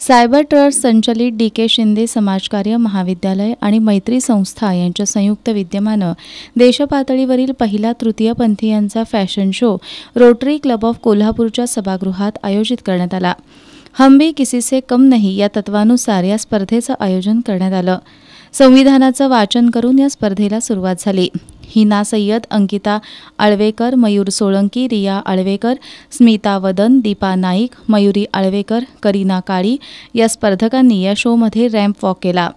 Cyber trust संचलित DK. Shinde समाजकार्य महाविद्यालय आणि मैत्री संस्था यांच्या संयुक्त विद्यमानं देशपातळीवरील पहिला तृतीयपंथीयांचा fashion show Rotary club of कोल्हापूरच्या सभागृहात आयोजित करण्यात आला। हम भी किसी से कम नहीं या तत्वानुसार या स्पर्धेचं आयोजन करण्यात आलं। संविधानाचं वाचन करून या स्पर्धेला सुरुवात झाली। हिना सय्यद, अंकिता आळवेकर, मयूर सोळंकी, रिया आळवेकर, स्मिता वदन, दीपा नाईक, मयुरी आळवेकर, करीना काळी या स्पर्धकांनी या शोमध्ये रॅम्प वॉक केला।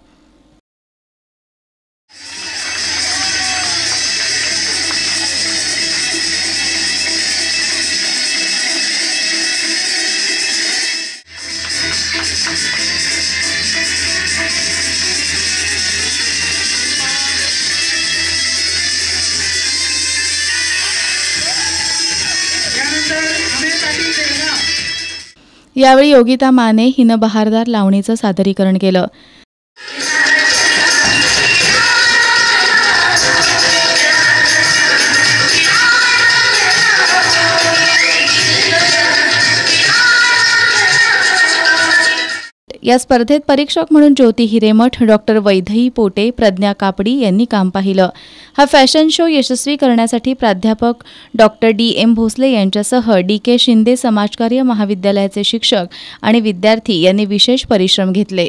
यावेळी योगिता माने हिनं बहारदार लावणीचं सादरीकरण केलं। या स्पर्धेत परीक्षक म्हणून ज्योती हिरेमठ, डॉक्टर वैदेही पोटे, प्रज्ञा कापडी यांनी काम पाहिलं। हा फॅशन शो यशस्वी करण्यासाठी प्राध्यापक डॉक्टर डी.एम. भोसले यांच्यासह डी.के. शिंदे समाजकार्य महाविद्यालयाचे शिक्षक आणि विद्यार्थी यांनी विशेष परिश्रम घेतले।